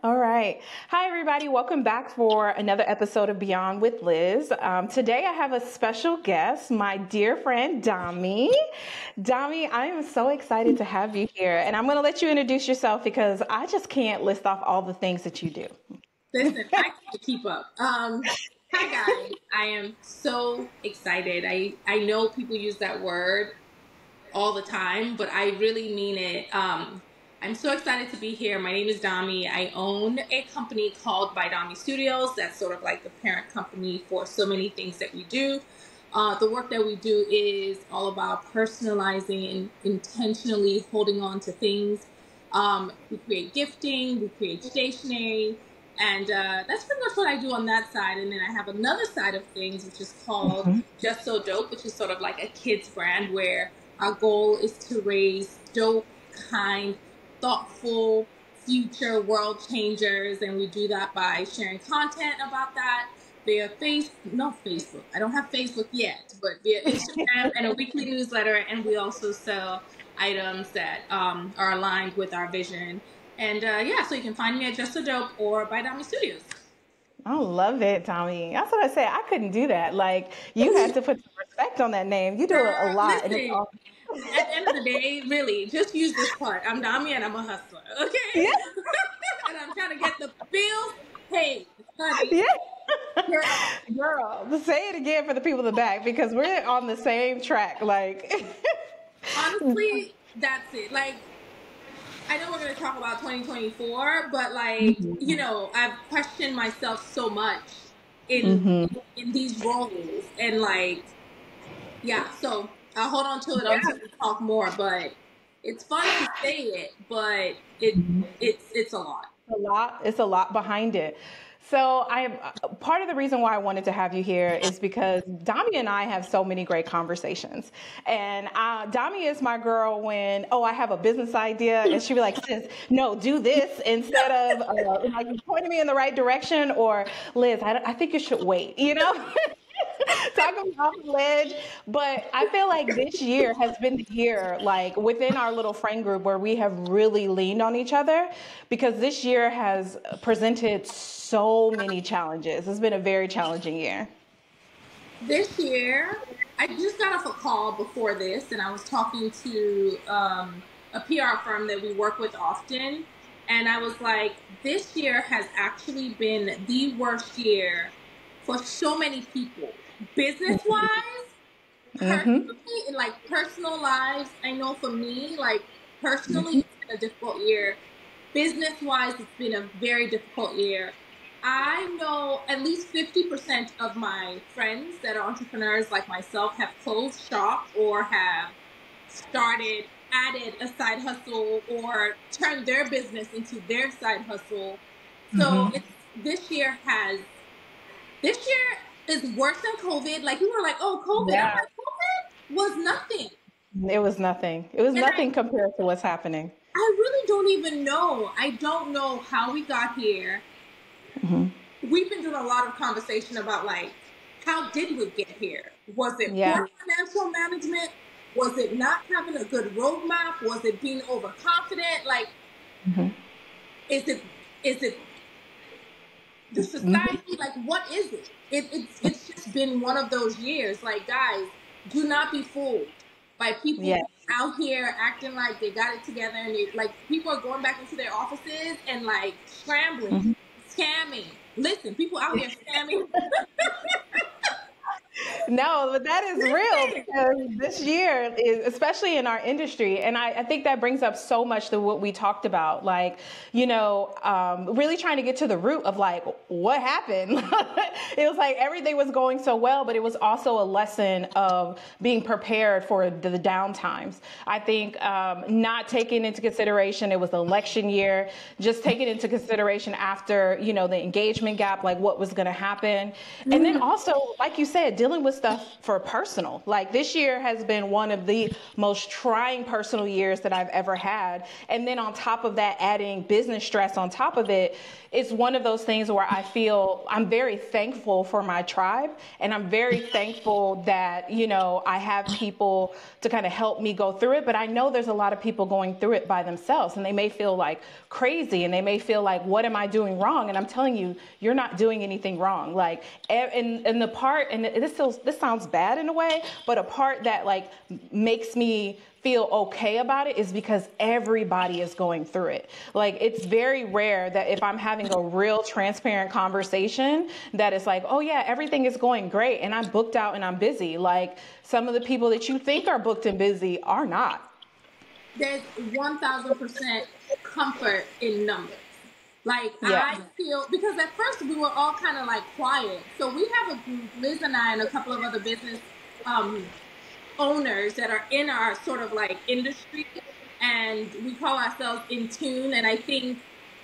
All right. Hi, everybody. Welcome back for another episode of Beyond with Liz. Today, I have a special guest, my dear friend, Dami. Dami, I am so excited to have you here. And I'm going to let you introduce yourself because I just can't list off all the things that you do. Listen, I can't keep up. Hi, guys. I am so excited. I know people use that word all the time, but I really mean it. I'm so excited to be here. My name is Dami. I own a company called By Dami Studios. That's sort of like the parent company for so many things that we do. The work that we do is all about personalizing and intentionally holding on to things. We create gifting, we create stationery, and that's pretty much what I do on that side. And then I have another side of things, which is called Just So Dope, which is sort of like a kids brand where our goal is to raise dope, kind, thoughtful, future world changers. And we do that by sharing content about that via Facebook. I don't have Facebook yet, but via Instagram and a weekly newsletter. And we also sell items that are aligned with our vision. And so you can find me at Just So Dope or By Dami Studios. I love it, Tommy. That's what I say. I couldn't do that. Like, you had to put some respect on that name. You do it a lot. Listen, at the end of the day, really, just use this part. I'm Dami and I'm a hustler, okay? Yeah. And I'm trying to get the bills paid, honey. Yeah. Girl, say it again for the people in the back because we're on the same track. Like, honestly, that's it. Like, I know we're going to talk about 2024, but like, I've questioned myself so much in these roles, and like, so I'll hold on to it until we talk more, but it's fun to say it, but it's a lot. It's a lot behind it. So part of the reason why I wanted to have you here is because Dami and I have so many great conversations. And Dami is my girl when, I have a business idea. And she'd be like, sis, no, do this instead of like pointing me in the right direction. Or Liz, I think you should wait, talking off the ledge. But I feel like this year has been the year, like within our little friend group, where we have really leaned on each other because this year has presented so many challenges. It's been a very challenging year. This year, I just got off a call before this, and I was talking to a PR firm that we work with often. And I was like, this year has actually been the worst year for so many people. Business-wise, personally, in like personal lives, I know for me, like personally, it's been a difficult year. Business-wise, it's been a very difficult year. I know at least 50% of my friends that are entrepreneurs like myself have closed shop or have added a side hustle or turned their business into their side hustle. So this year is worse than COVID. Like, people were like, oh, COVID. Yeah. I'm like, COVID was nothing. It was nothing. It was nothing compared to what's happening. I really don't even know. I don't know how we got here. We've been doing a lot of conversation about, like, how did we get here? Was it poor financial management? Was it not having a good roadmap? Was it being overconfident? Like, is it the society? Like, what is it? It's just been one of those years. Like, guys, do not be fooled by people out here acting like they got it together, and people are going back into their offices and like scrambling, scamming. Listen, people out here scamming. No, but that is real because this year, especially in our industry, and I think that brings up so much to what we talked about, like, really trying to get to the root of like, what happened? It was like everything was going so well, but it was also a lesson of being prepared for the down times. I think not taking into consideration, it was the election year, just taking into consideration after, the engagement gap, like what was going to happen. And then also, like you said, dealing with stuff for personal. Like this year has been one of the most trying personal years that I've ever had. And then on top of that, adding business stress on top of it, it's one of those things where I feel I'm very thankful for my tribe. And I'm very thankful that, you know, I have people to kind of help me go through it. But I know there's a lot of people going through it by themselves, and they may feel like crazy, and they may feel like, what am I doing wrong? And I'm telling you, you're not doing anything wrong. Like, and the part, and this sounds bad in a way, but a part that like makes me feel okay about it is because everybody is going through it. Like, it's very rare that if I'm having a real transparent conversation that it's like, oh yeah, everything is going great and I'm booked out and I'm busy. Like, some of the people that you think are booked and busy are not. There's 1000% comfort in numbers. Like, Yeah. I feel, because at first we were all kind of like quiet. So we have a group, Liz and I and a couple of other business owners that are in our sort of like industry, and we call ourselves In Tune. And I think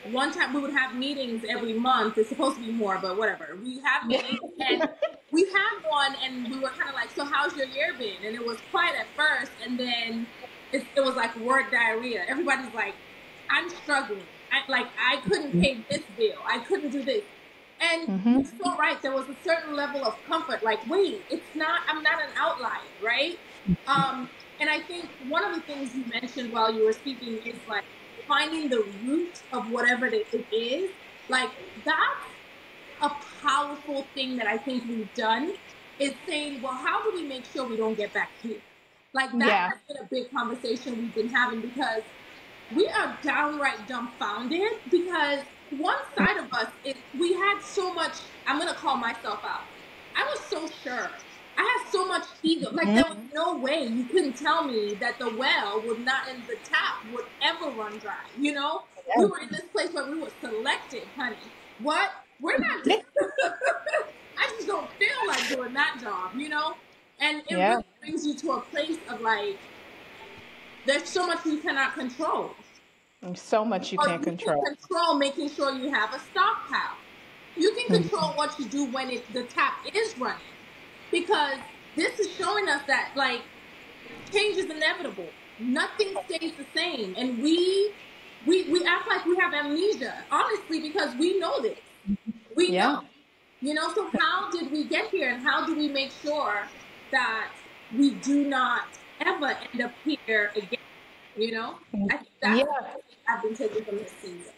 one time we would have meetings every month. It's supposed to be more, but whatever. We have meetings, and we had one, and we were kind of like, so how's your year been? And it was quiet at first, and then it was like word diarrhea. Everybody's like, I'm struggling. I couldn't pay this bill. I couldn't do this. And you're so right. There was a certain level of comfort. Like, wait, I'm not an outlier, right? And I think one of the things you mentioned while you were speaking is like finding the root of whatever it is. Like, that's a powerful thing that I think we've done, is saying, well, how do we make sure we don't get back here? Like, that has been a big conversation we've been having, because we are downright dumbfounded, because one side of us, we had so much, I'm going to call myself out. I was so sure. I had so much ego. Like, there was no way you couldn't tell me that the well would not, and the tap would ever run dry, you know? We were in this place where we were selected, honey. What? We're not just, I just don't feel like doing that job, you know? And it really brings you to a place of like, there's so much you cannot control. So much you can't control. Can control making sure you have a stockpile. You can control what you do when the tap is running, because this is showing us that like change is inevitable. Nothing stays the same, and we act like we have amnesia, honestly, because we know this. We know, you know. So how did we get here, and how do we make sure that we do not ever end up here again? You know, I think that's what I've been taking from this season.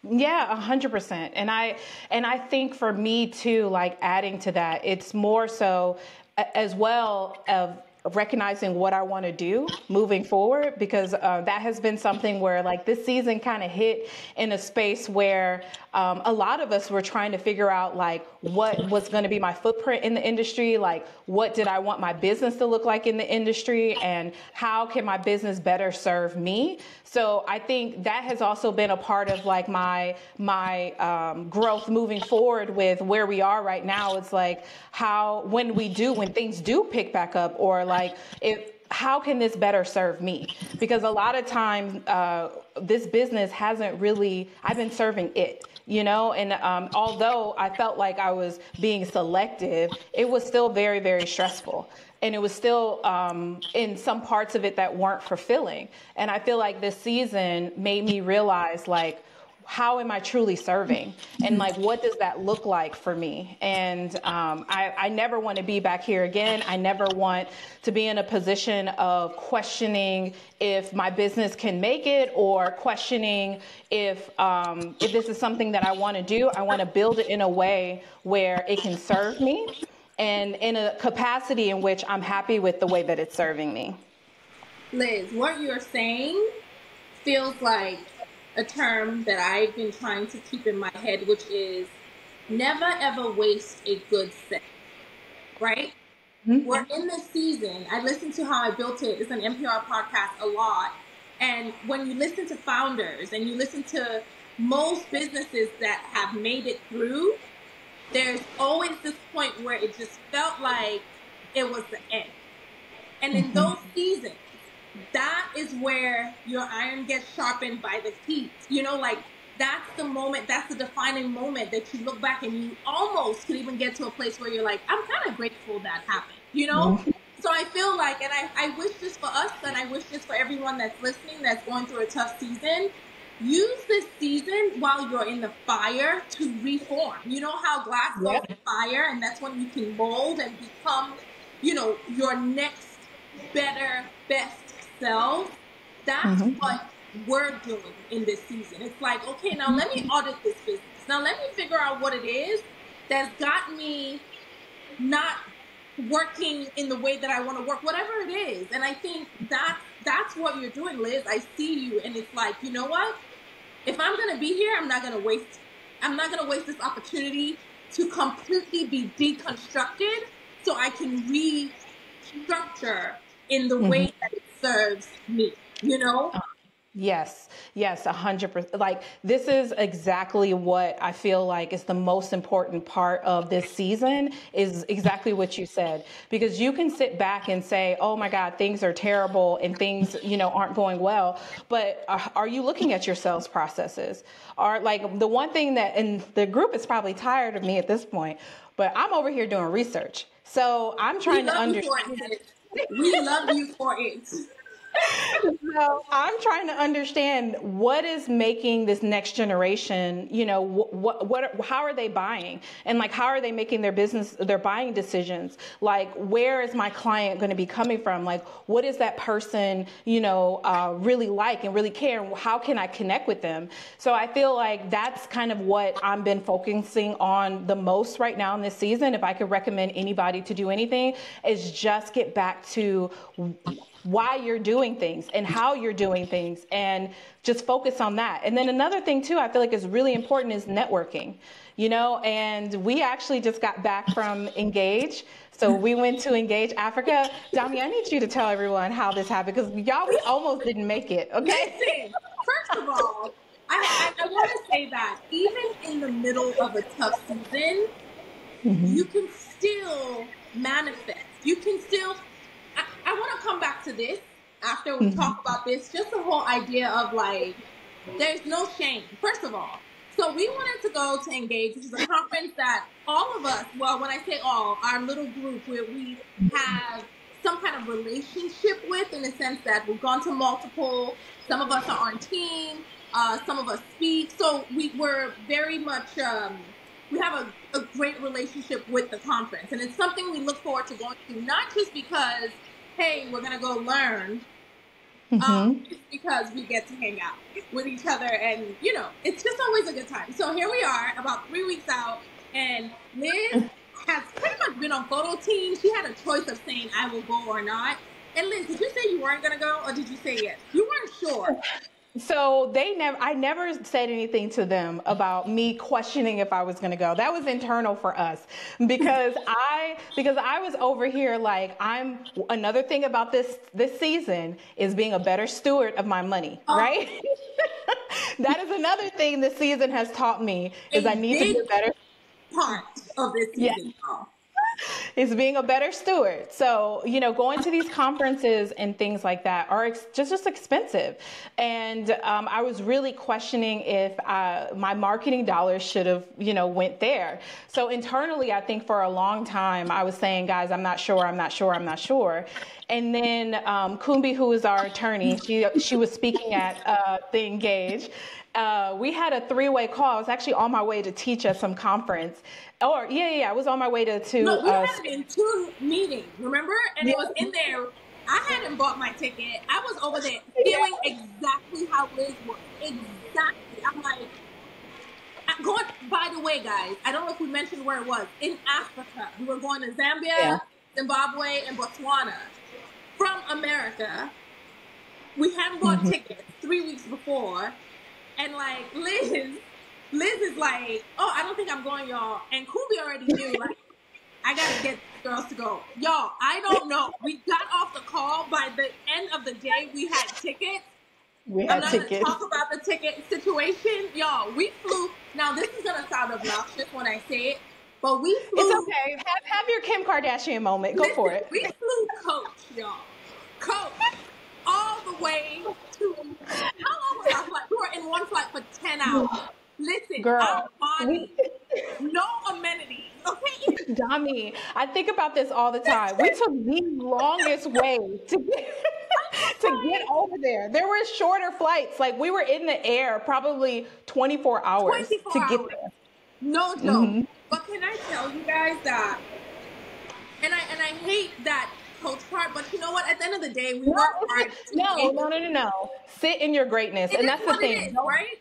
Yeah, 100%. And I think for me too, like adding to that, it's more so as well of recognizing what I want to do moving forward, because that has been something where like this season kind of hit in a space where a lot of us were trying to figure out like what was going to be my footprint in the industry, like what did I want my business to look like in the industry, and how can my business better serve me. So I think that has also been a part of like my growth moving forward with where we are right now. It's like when things do pick back up, or like how can this better serve me? Because a lot of times this business hasn't really, I've been serving it, you know, and although I felt like I was being selective, it was still very, very stressful. And it was still in some parts of it that weren't fulfilling. And I feel like this season made me realize, like, how am I truly serving? And like, what does that look like for me? And I never want to be back here again. I never want to be in a position of questioning if my business can make it, or questioning if this is something that I want to do. I want to build it in a way where it can serve me, and in a capacity in which I'm happy with the way that it's serving me. Liz, what you're saying feels like a term that I've been trying to keep in my head, which is never ever waste a good set, right? We're in this season. I listen to How I Built It. It's an NPR podcast a lot. And when you listen to founders and you listen to most businesses that have made it through, there's always this point where it just felt like it was the end. And in those seasons, that is where your iron gets sharpened by the heat. You know, like that's the moment, that's the defining moment that you look back and you almost could even get to a place where you're like, I'm kind of grateful that happened, you know? Mhm. So I feel like, and I wish this for us, and I wish this for everyone that's listening, that's going through a tough season. Use this season while you're in the fire to reform. You know how glass goes Yep. in fire, and that's when you can mold and become, your next better, best self. That's Mhm. what we're doing in this season. It's like, okay, now let me audit this business. Now let me figure out what it is that's got me not working in the way that I want to work, whatever it is. And I think that's what you're doing, Liz. I see you, and it's like, you know what? If I'm gonna be here, I'm not gonna waste this opportunity to completely be deconstructed so I can restructure in the way Mhm. that it serves me, you know? Yes, yes, 100%. Like, this is exactly what I feel like is the most important part of this season, is exactly what you said. Because you can sit back and say, oh my God, things are terrible and things, aren't going well. But are you looking at your sales processes? Are, like, the one thing that, and the group is probably tired of me at this point, but I'm over here doing research. So I'm We trying to love you for it, understand. sis. We love you for it. So I'm trying to understand what is making this next generation, how are they buying? And like, how are they making their buying decisions? Like, where is my client going to be coming from? Like, what is that person, really like and really care? And how can I connect with them? So I feel like that's kind of what I've been focusing on the most right now in this season. If I could recommend anybody to do anything, is just get back to why you're doing things and how you're doing things, and just focus on that. And then another thing too, I feel like is really important, is networking, and we actually just got back from Engage. So we went to Engage Africa. Dami, I need you to tell everyone how this happened, because y'all, we almost didn't make it. Okay. Listen, first of all, I want to say that even in the middle of a tough season, you can still manifest. You can still, I want to come back to this after we talk about this, just the whole idea of like, there's no shame, first of all. So we wanted to go to Engage, which is a conference that all of us, well, when I say all, our little group where we have some kind of relationship with, in the sense that we've gone to multiple, some of us are on team, some of us speak. So we were very much, we have a great relationship with the conference. And it's something we look forward to going to, not just because, hey, we're going to go learn, just because we get to hang out with each other, and it's just always a good time. So here we are, about 3 weeks out, and Liz has pretty much been on photo team. She had a choice of saying I will go or not. And Liz, did you say you weren't gonna go, or did you say yes? You weren't sure. So I never said anything to them about me questioning if I was going to go. That was internal for us, because I was over here like, another thing about this season is being a better steward of my money, right? That is another thing this season has taught me, is I A need to be big a better. part of this Yeah. season, y'all. Is being a better steward. So, going to these conferences and things like that are just expensive. And I was really questioning if my marketing dollars should have, went there. So internally, I think for a long time, I was saying, guys, I'm not sure, I'm not sure, I'm not sure. And then Kumbi, who is our attorney, she was speaking at the Engage. We had a three-way call. I was actually on my way to teach at some conference. I was on my way to No, we had it in 2 meetings, remember? And it was in there. I hadn't bought my ticket. I was over there feeling exactly how Liz was. Exactly. I'm like, I'm going, by the way, guys, I don't know if we mentioned where it was. In Africa. We were going to Zambia, Zimbabwe, and Botswana. From America. We hadn't bought tickets 3 weeks before. And like, Liz is like, oh, I don't think I'm going, y'all. And Kubi already knew, like, I gotta get girls to go. Y'all, I don't know. We got off the call. By the end of the day, we had tickets. We I'm had not going to tickets. talk about the ticket situation. Y'all, we flew. Now, this is going to sound obnoxious when I say it, but we flew. It's okay. Have your Kim Kardashian moment. Go for it. We flew coach, y'all. Coach. All the way to, how long was our flight? We were in one flight for 10 hours. Listen, our Girl, body, no amenities, okay? Dami, I think about this all the time. We took the longest way to get to get over there. There were shorter flights. Like we were in the air probably 24 hours 24 to get hours. there. No joke. But can I tell you guys that, and I hate that coach part, but you know what? At the end of the day, we work hard. No. Sit in your greatness. It And is that's the what it thing. is, right?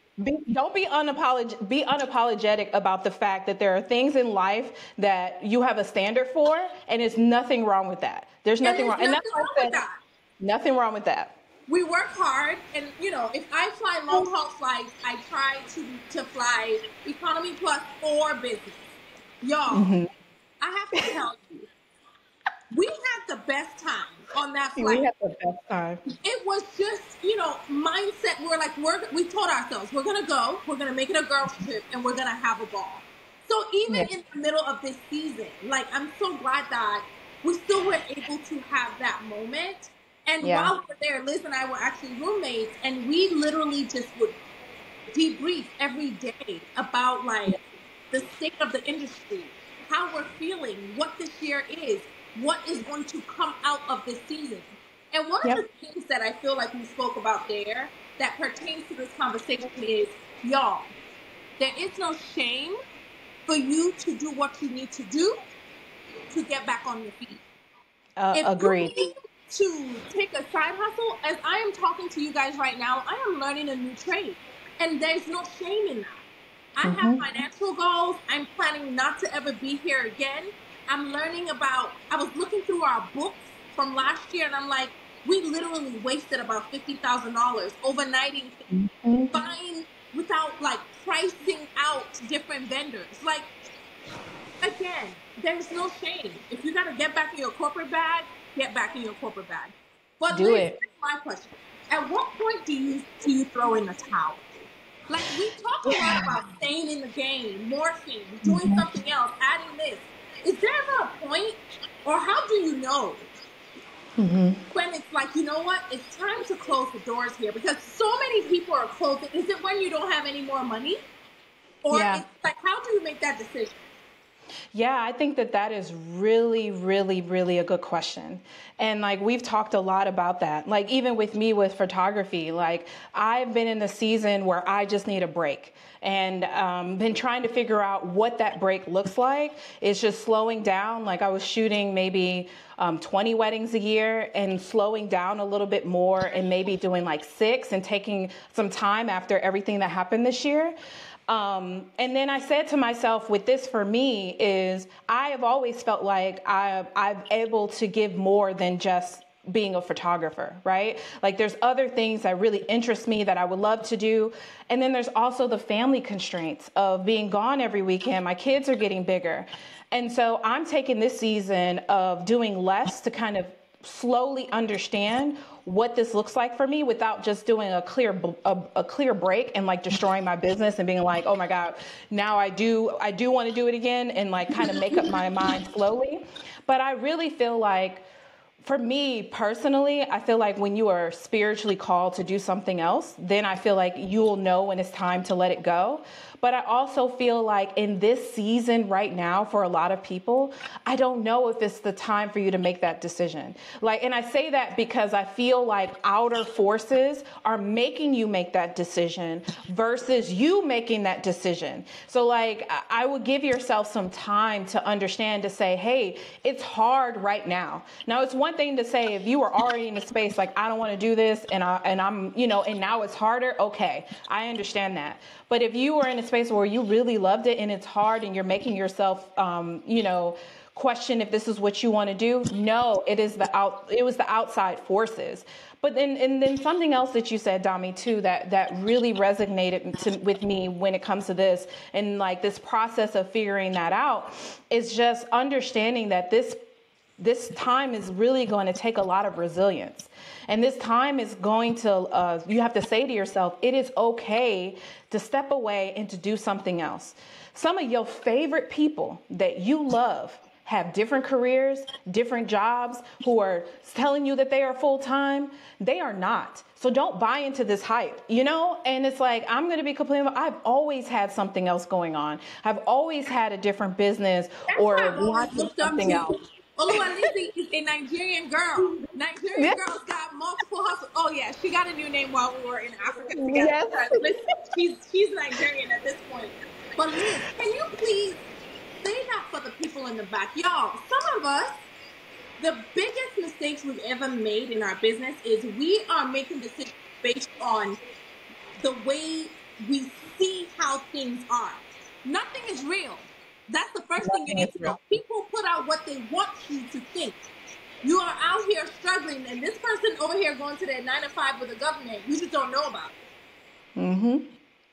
Don't be unapologetic about the fact that there are things in life that you have a standard for, and there's nothing wrong with that. There's nothing wrong. And that's why I said nothing wrong with that. We work hard, and you know, if I fly long haul flights, I try to fly economy plus or business. Y'all, I have to tell you, we had the best time on that flight. We had the best time. It was just, you know, mindset. We told ourselves, we're going to make it a girls trip, and we're going to have a ball. So even in the middle of this season, like, I'm so glad that we still were able to have that moment. And while we were there, Liz and I were actually roommates, and we literally just would debrief every day about, like, the state of the industry, how we're feeling, what this year is, what is going to come out of this season. And one of the things that I feel like we spoke about there that pertains to this conversation is, y'all, there is no shame for you to do what you need to do to get back on your feet. Agreed. You need to take a side hustle, as I am talking to you guys right now, I am learning a new trade. And there's no shame in that. I have financial goals. I'm planning not to ever be here again. I'm learning about, I was looking through our books from last year, and I'm like, we literally wasted about $50,000 overnighting, buying without, like, pricing out different vendors. Like, again, there's no shame. If you got to get back in your corporate bag, get back in your corporate bag. But do it. Here's my question. At what point do you throw in the towel? Like, we talk a lot about staying in the game, morphing, doing something else, adding this. Is there ever a point, or how do you know when it's like, you know what, it's time to close the doors here? Because so many people are closing. Is it when you don't have any more money? Or it's like, how do you make that decision? Yeah, I think that is really, really, really a good question. And like, we've talked a lot about that. Like, even with me with photography, like, I've been in a season where I just need a break, and been trying to figure out what that break looks like. It's just slowing down. Like, I was shooting maybe 20 weddings a year, and slowing down a little bit more, and maybe doing like 6 and taking some time after everything that happened this year. And then I said to myself, with this for me is, I have always felt like I'm able to give more than just being a photographer, right? Like, there's other things that really interest me that I would love to do. And then there's also the family constraints of being gone every weekend. My kids are getting bigger. And so I'm taking this season of doing less to kind of slowly understand what this looks like for me, without just doing a clear break and like destroying my business and being like, oh my God, now I do want to do it again, and like kind of make up my mind slowly. But I really feel like, for me personally, I feel like when you are spiritually called to do something else, then I feel like you'll know when it's time to let it go. But I also feel like in this season right now, for a lot of people, I don't know if it's the time for you to make that decision. Like, and I say that because I feel like outer forces are making you make that decision versus you making that decision. So like, I would give yourself some time to understand, to say, hey, it's hard right now. Now, it's one thing to say, if you were already in a space like, I don't want to do this, and I'm, you know, and now it's harder. Okay, I understand that. But if you were in a space where you really loved it and it's hard, and you're making yourself, you know, question if this is what you want to do, no, it was the outside forces. But then something else that you said, Dami, too, that really resonated with me when it comes to this, and like this process of figuring that out, is just understanding that this time is really going to take a lot of resilience. And this time is going to, you have to say to yourself, it is okay to step away and to do something else. Some of your favorite people that you love have different careers, different jobs, who are telling you that they are full-time. They are not. So don't buy into this hype, you know? And it's like, I'm going to be completely, I've always had something else going on. I've always had a different business or watching something else. Oluwalisi is a Nigerian girl. Nigerian Yes. girls got multiple hustles. Oh yeah, she got a new name while we were in Africa together. Yes. Because listen, she's Nigerian at this point. But Liz, can you please say that for the people in the back? Y'all, some of us, the biggest mistakes we've ever made in our business is we are making decisions based on the way we see how things are. Nothing is real. That's the first thing you need to know. People put out what they want you to think. You are out here struggling, and this person over here going to their 9 to 5 with the government, you just don't know about it.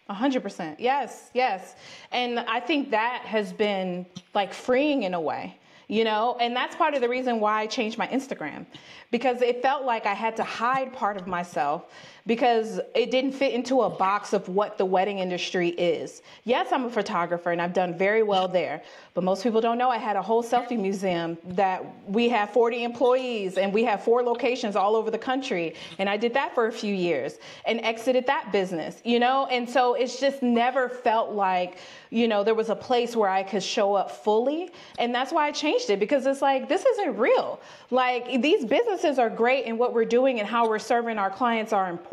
100%. Yes, yes. And I think that has been like freeing in a way, you know, and that's part of the reason why I changed my Instagram, because it felt like I had to hide part of myself because it didn't fit into a box of what the wedding industry is. Yes, I'm a photographer and I've done very well there, but most people don't know I had a whole selfie museum that we have 40 employees and we have 4 locations all over the country. And I did that for a few years and exited that business, you know? And so it's just never felt like, you know, there was a place where I could show up fully. And that's why I changed it, because it's like, this isn't real. Like, these businesses are great and what we're doing and how we're serving our clients are important.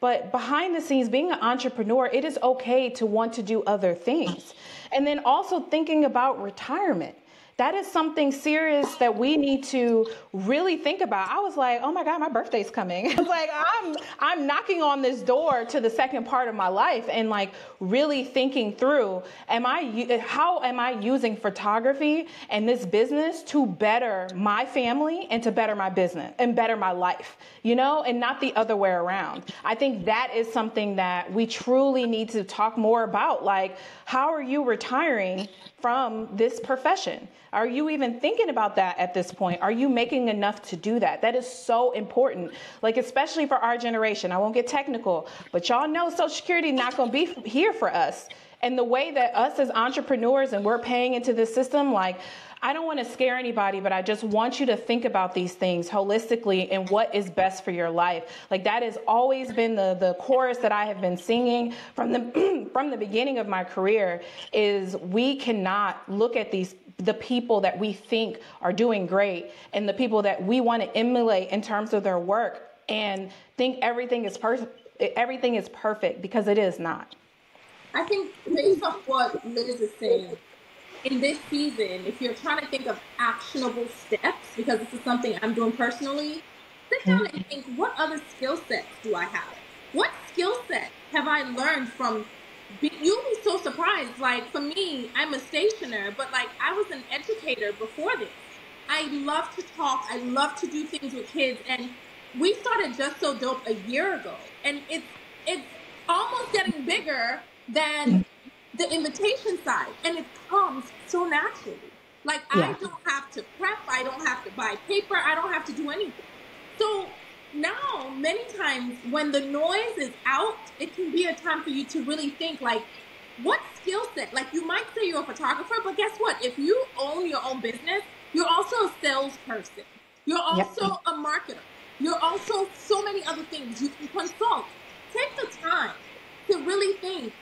But behind the scenes, being an entrepreneur, it is okay to want to do other things. And then also thinking about retirement. That is something serious that we need to really think about. I was like, oh my God, my birthday's coming. It's like, I'm knocking on this door to the second part of my life and like really thinking through, how am I using photography and this business to better my family and to better my business and better my life, you know, and not the other way around. I think that is something that we truly need to talk more about. Like, how are you retiring from this profession? Are you even thinking about that at this point? Are you making enough to do that? That is so important, like especially for our generation. I won't get technical, but y'all know Social Security not going to be here for us. And the way that us as entrepreneurs and we're paying into this system, like, I don't want to scare anybody, but I just want you to think about these things holistically and what is best for your life. Like, that has always been the chorus that I have been singing from the from the beginning of my career, is we cannot look at the people that we think are doing great and the people that we want to emulate in terms of their work and think everything is perfect, because it is not. I think based off what Liz is saying, in this season, if you're trying to think of actionable steps, because this is something I'm doing personally, sit down and think, what other skill sets do I have? What skill set have I learned from? You'll be so surprised. Like, for me, I'm a stationer, but like, I was an educator before this. I love to talk. I love to do things with kids. And we started Just So Dope a year ago. And it's almost getting bigger than the invitation side, and it comes so naturally. Like, I don't have to prep, I don't have to buy paper, I don't have to do anything. So now, many times when the noise is out, it can be a time for you to really think, like, what skill set? Like, you might say you're a photographer, but guess what? If you own your own business, you're also a salesperson. You're also a marketer. You're also so many other things. You can consult. Take the time to really think,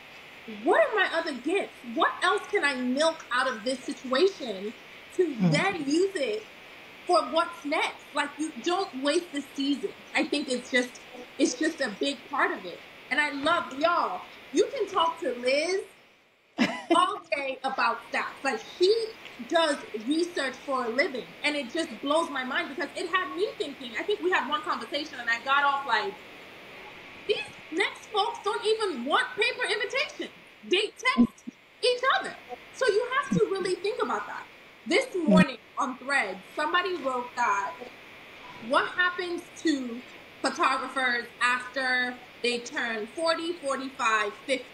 what are my other gifts? What else can I milk out of this situation to then use it for what's next? Like, you don't waste the season. I think it's just a big part of it. And I love, y'all, you can talk to Liz all day about stats. Like, she does research for a living, and it just blows my mind, because it had me thinking. I think we had one conversation and I got off like, these next folks don't even want paper invitations. They text each other. So you have to really think about that. This morning on Threads, somebody wrote that, what happens to photographers after they turn 40, 45, 50?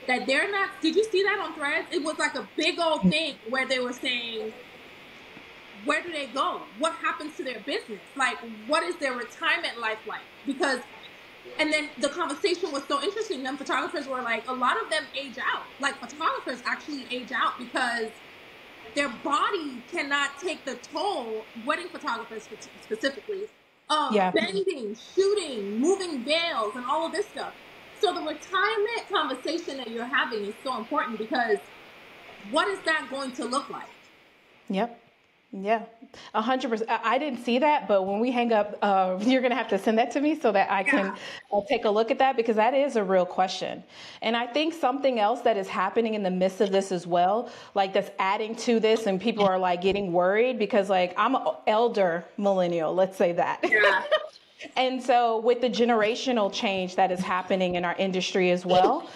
That they're not, did you see that on Threads? It was like a big old thing where they were saying, where do they go? What happens to their business? Like, what is their retirement life like? Because, and then the conversation was so interesting. Them photographers were like, a lot of them age out. Like, photographers actually age out because their body cannot take the toll, wedding photographers specifically, of bending, shooting, moving veils, and all of this stuff. So the retirement conversation that you're having is so important, because what is that going to look like? Yep. Yeah, 100%. I didn't see that, but when we hang up, you're going to have to send that to me so that I can take a look at that, because that is a real question. And I think something else that is happening in the midst of this as well, like that's adding to this, and people are like getting worried because like I'm an elder millennial, let's say that. Yeah. And so with the generational change that is happening in our industry as well,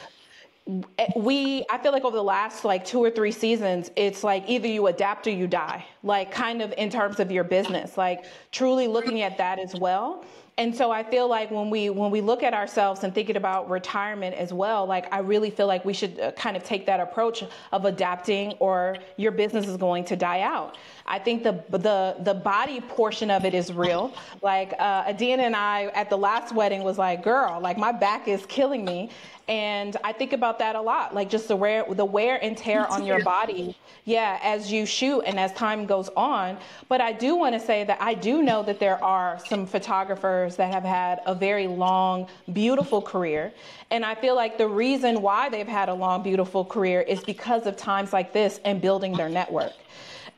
I feel like over the last like 2 or 3 seasons, it's like either you adapt or you die, like kind of in terms of your business, like truly looking at that as well. And so I feel like when we look at ourselves and thinking about retirement as well, like I really feel like we should kind of take that approach of adapting, or your business is going to die out. I think the body portion of it is real. Like Adina and I at the last wedding was like, girl, like my back is killing me. And I think about that a lot, like just the wear and tear on your body, as you shoot and as time goes on. But I do want to say that I do know that there are some photographers that have had a very long, beautiful career. And I feel like the reason why they've had a long, beautiful career is because of times like this and building their network.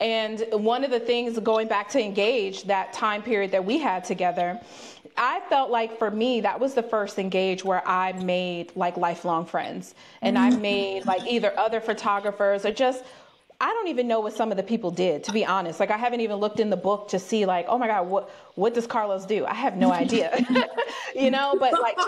And one of the things, going back to Engage, that time period that we had together, I felt like for me, that was the first Engage where I made like lifelong friends. And I made like either other photographers or just, I don't even know what some of the people did, to be honest. Like I haven't even looked in the book to see like, oh my God, what does Carlos do? I have no idea, but like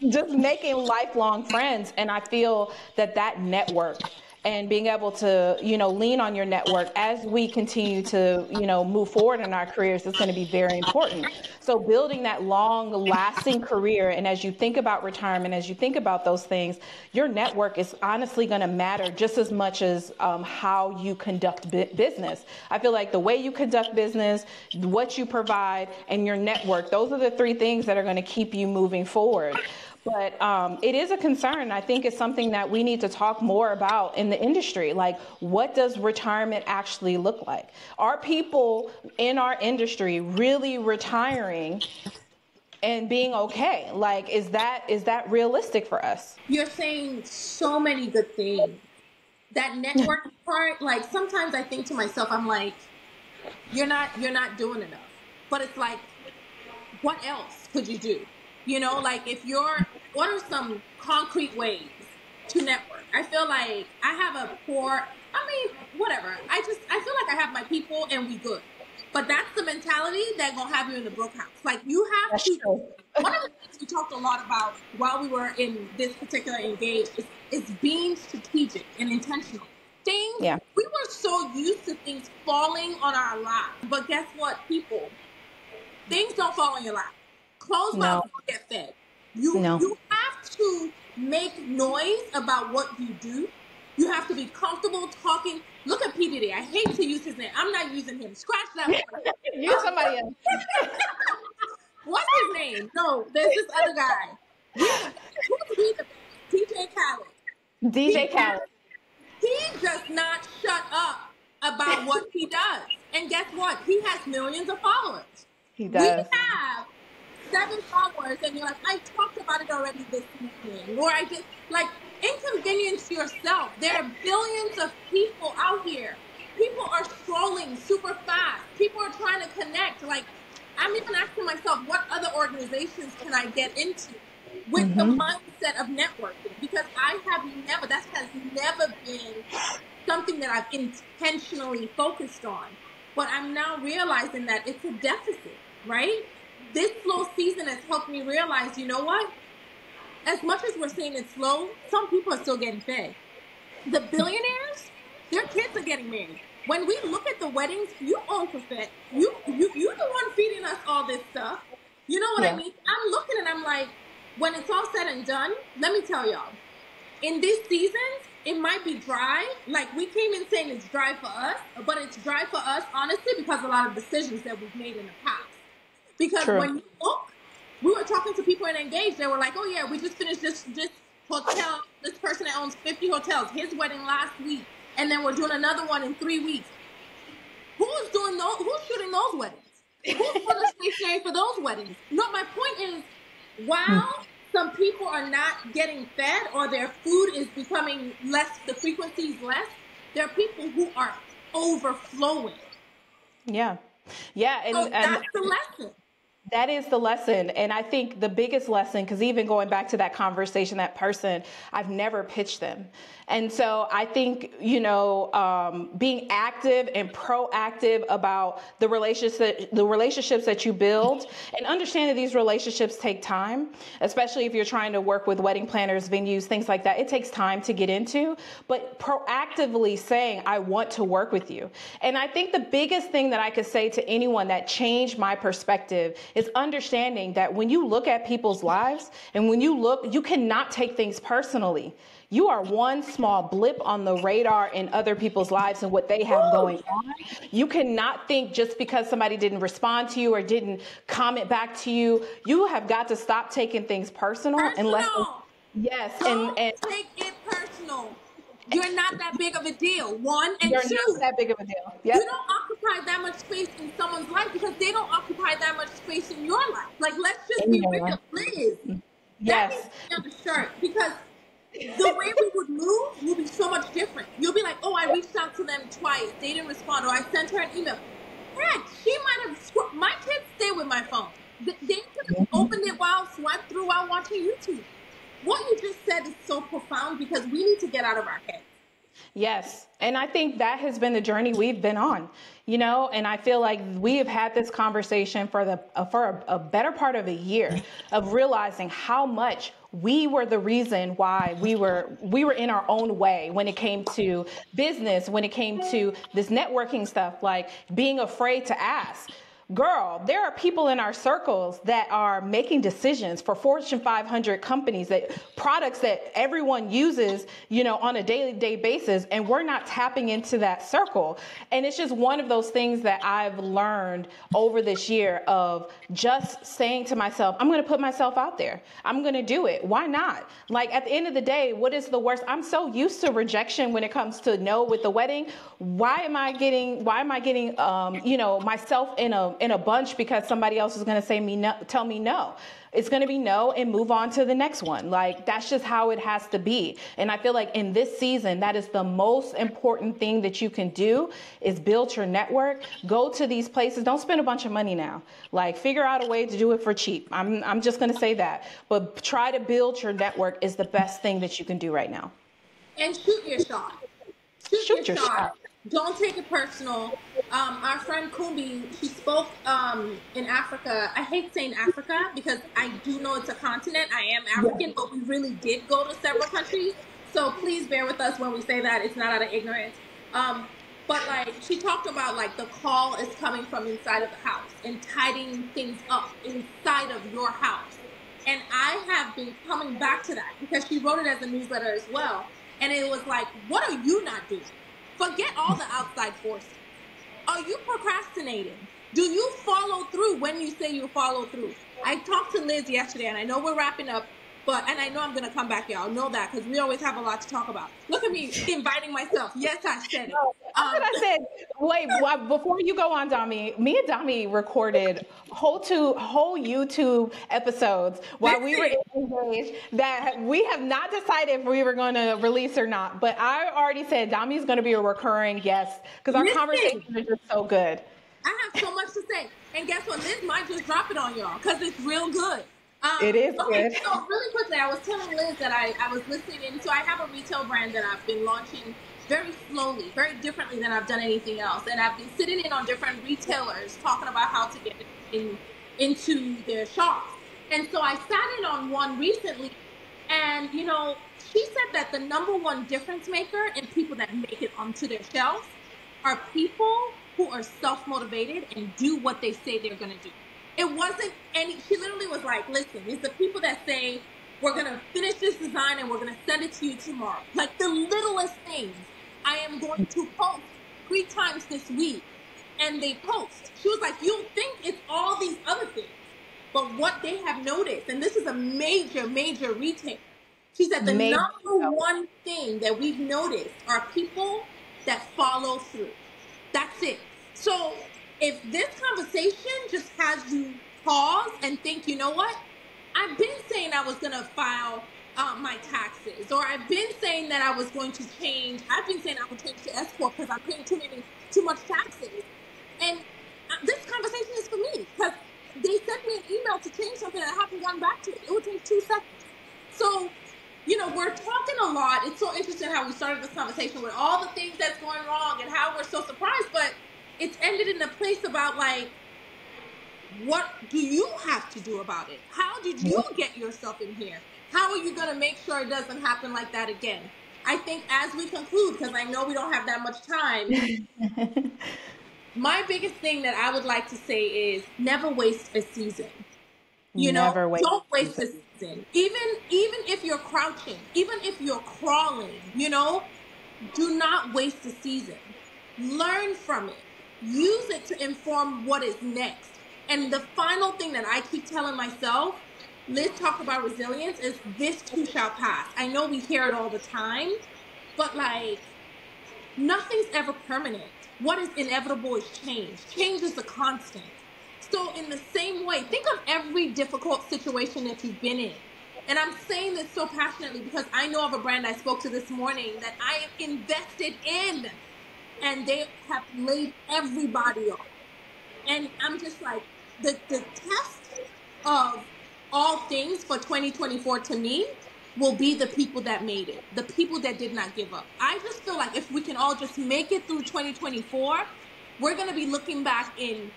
just making lifelong friends. And I feel that network and being able to, lean on your network as we continue to, move forward in our careers is going to be very important. So building that long lasting career. And as you think about retirement, as you think about those things, your network is honestly going to matter just as much as how you conduct business. I feel like the way you conduct business, what you provide, and your network, those are the 3 things that are going to keep you moving forward. But it is a concern. I think it's something that we need to talk more about in the industry. Like, what does retirement actually look like? Are people in our industry really retiring and being okay? Like, is that realistic for us? You're saying so many good things. That networking part, like sometimes I think to myself, I'm like, you're not doing enough. But it's like, what else could you do? Like what are some concrete ways to network? I feel like I have whatever. I feel like I have my people and we good. But that's the mentality that gonna have you in the broke house. Like you have That's to. true. One of the things we talked a lot about while we were in this particular Engage is being strategic and intentional. Things, we were so used to things falling on our lap. But guess what, people? Things don't fall on your lap. Closed mouths don't get fed. You have to make noise about what you do. You have to be comfortable talking. Look at PDD. I hate to use his name. I'm not using him. Scratch that one. Use somebody else. What's his name? No, there's this other guy. Who's he? DJ Khaled. DJ Khaled. He does not shut up about what he does. And guess what? He has millions of followers. He does. We have 7 followers, and you're like, I talked about it already this evening. Or I just, like, inconvenience yourself. There are billions of people out here. People are scrolling super fast. People are trying to connect. Like, I'm even asking myself, what other organizations can I get into with the mindset of networking? Because that has never been something that I've intentionally focused on. But I'm now realizing that it's a deficit, right? This slow season has helped me realize, you know what? As much as we're saying it's slow, some people are still getting fed. The billionaires, their kids are getting married. When we look at the weddings, you own for fed. You're the one feeding us all this stuff. You know what I mean? I'm looking and I'm like, when it's all said and done, let me tell y'all, in these seasons, it might be dry. Like we came in saying it's dry for us, but it's dry for us, honestly, because a lot of decisions that we've made in the past. Because when you look, we were talking to people in Engage. They were like, oh yeah, we just finished this hotel. This person that owns 50 hotels, his wedding last week. and then we're doing another one in 3 weeks. Who's doing those? Who's shooting those weddings? Who's doing the stationery for those weddings? No, my point is, while some people are not getting fed or their food is becoming less, the frequency is less, there are people who are overflowing. Yeah. Yeah. So that's the lesson. That is the lesson. And I think the biggest lesson, because even going back to that conversation, that person, I've never pitched them. And so I think, being active and proactive about the relationships that you build, and understand that these relationships take time, especially if you're trying to work with wedding planners, venues, things like that. It takes time to get into, but proactively saying, I want to work with you. And I think the biggest thing that I could say to anyone that changed my perspective is understanding that when you look at people's lives and when you cannot take things personally. You are one small blip on the radar in other people's lives and what they have going on. You cannot think just because somebody didn't respond to you or didn't comment back to you. You have got to stop taking things personal. Yes. Don't take it personal. You're not that big of a deal. One, and you're two, not that big of a deal. Yep. You don't occupy that much space in someone's life because they don't occupy that much space in your life. Like, let's just be real, Liz. Yes. That needs to be on the shirt, because the way we would move will be so much different. You'll be like, oh, I reached out to them twice. They didn't respond. Or I sent her an email. Heck, she might have... My kids stay with my phone. They could have opened it while swiped through while watching YouTube. What you just said is so profound because we need to get out of our heads. Yes. And I think that has been the journey we've been on, and I feel like we have had this conversation for a better part of a year of realizing how much we were the reason why we were in our own way when it came to business, when it came to this networking stuff, like being afraid to ask. Girl, there are people in our circles that are making decisions for Fortune 500 companies, that products that everyone uses, on a day-to-day basis, and we're not tapping into that circle. And it's just one of those things that I've learned over this year of just saying to myself, I'm going to put myself out there. I'm going to do it. Why not? Like, at the end of the day, what is the worst? I'm so used to rejection when it comes to no with the wedding. Why am I getting myself in a bunch because somebody else is going to say tell me no? It's going to be no and move on to the next one. Like, that's just how it has to be. And I feel like in this season, that is the most important thing that you can do is build your network. Go to these places. Don't spend a bunch of money now. Like, figure out a way to do it for cheap. I'm just going to say that. But try to build your network is the best thing that you can do right now. And shoot your shot. Shoot your shot. Don't take it personal. Our friend Kumbi, she spoke in Africa. I hate saying Africa because I do know it's a continent. I am African, but we really did go to several countries. So please bear with us when we say that. It's not out of ignorance. But like, she talked about like the call is coming from inside of the house and tidying things up inside of your house. And I have been coming back to that because she wrote it as a newsletter as well. And it was like, what are you not doing? Forget all the outside forces. Are you procrastinating? Do you follow through when you say you follow through? I talked to Liz yesterday, and I know we're wrapping up, and I know I'm going to come back, y'all. Know that, because we always have a lot to talk about. Look at me inviting myself. Yes, I said it. That's what I said. Wait, before you go on, Dami, me and Dami recorded whole YouTube episodes while we were engaged that we have not decided if we were going to release or not. But I already said Dami's going to be a recurring guest because our conversations are just so good. I have so much to say. And guess what? Liz might just drop it on y'all because it's real good. It is good. So really quickly, I was telling Liz that I was listening in. So I have a retail brand that I've been launching very slowly, very differently than I've done anything else. And I've been sitting in on different retailers talking about how to get into their shops. And so I sat in on one recently, and she said that the number one difference maker in people that make it onto their shelves are people who are self-motivated and do what they say they're going to do. It wasn't she literally was like, listen, it's the people that say, we're going to finish this design and we're going to send it to you tomorrow. Like the littlest things. I am going to post 3 times this week. And they post. She was like, you think it's all these other things. But what they have noticed, and this is a major, major retailer. She said the number one thing that we've noticed are people that follow through. That's it. So if this conversation just has you pause and think, you know what? I've been saying I was going to file my taxes, or I've been saying that I was going to change. I've been saying I would change to S corp because I'm paying too much taxes. And this conversation is for me because they sent me an email to change something and I haven't gotten back to it. It would take 2 seconds. So, you know, we're talking a lot. It's so interesting how we started this conversation with all the things that's going wrong and how we're so surprised, but it's ended in a place about like, what do you have to do about it? How did you get yourself in here? How are you going to make sure it doesn't happen like that again? I think as we conclude, because I know we don't have that much time, my biggest thing that I would like to say is never waste a season. You know, don't waste a season. Even if you're crouching, even if you're crawling, you know, do not waste a season. Learn from it. Use it to inform what is next. And the final thing that I keep telling myself, Liz talked about resilience, is this too shall pass. I know we hear it all the time, but like, nothing's ever permanent. What is inevitable is change. Change is a constant. So in the same way, think of every difficult situation that you've been in. And I'm saying this so passionately because I know of a brand I spoke to this morning that I am invested in, and they have laid everybody off. And I'm just like, the test of all things for 2024 to me will be the people that made it, the people that did not give up. I just feel like if we can all just make it through 2024, we're going to be looking back in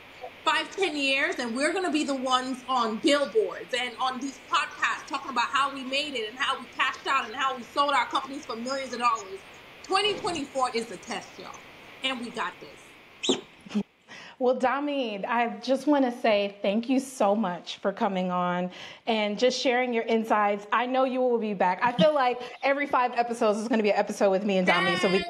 5-10 years, and we're going to be the ones on billboards and on these podcasts talking about how we made it and how we cashed out and how we sold our companies for millions of dollars. 2024 is the test, y'all, and we got this. Well, Dami, I just want to say thank you so much for coming on and just sharing your insights. I know you will be back. I feel like every 5 episodes is going to be an episode with me and Dami,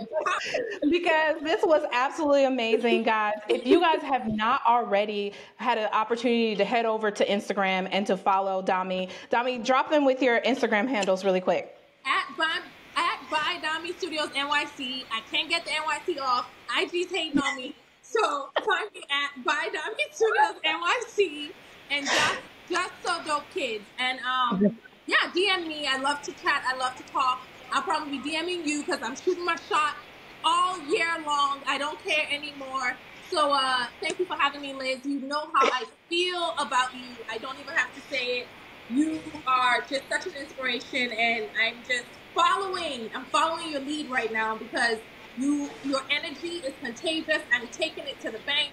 because this was absolutely amazing, guys. If you guys have not already had an opportunity to head over to Instagram and to follow Dami, drop them with your Instagram handles really quick. At By Dami Studios NYC. I can't get the NYC off. IG's hating on me. So find me at By Dami Studios NYC and just so dope kids. And yeah, DM me. I love to chat. I love to talk. I'll probably be DMing you because I'm shooting my shot all year long. I don't care anymore. So thank you for having me, Liz. You know how I feel about you. I don't even have to say it. You are just such an inspiration, and I'm following your lead right now because your energy is contagious. I'm taking it to the bank.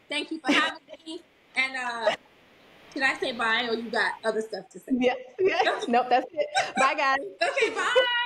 Thank you for having me. And should I say bye, or you got other stuff to say? Yes. Nope, that's it. Bye, guys. Okay, bye.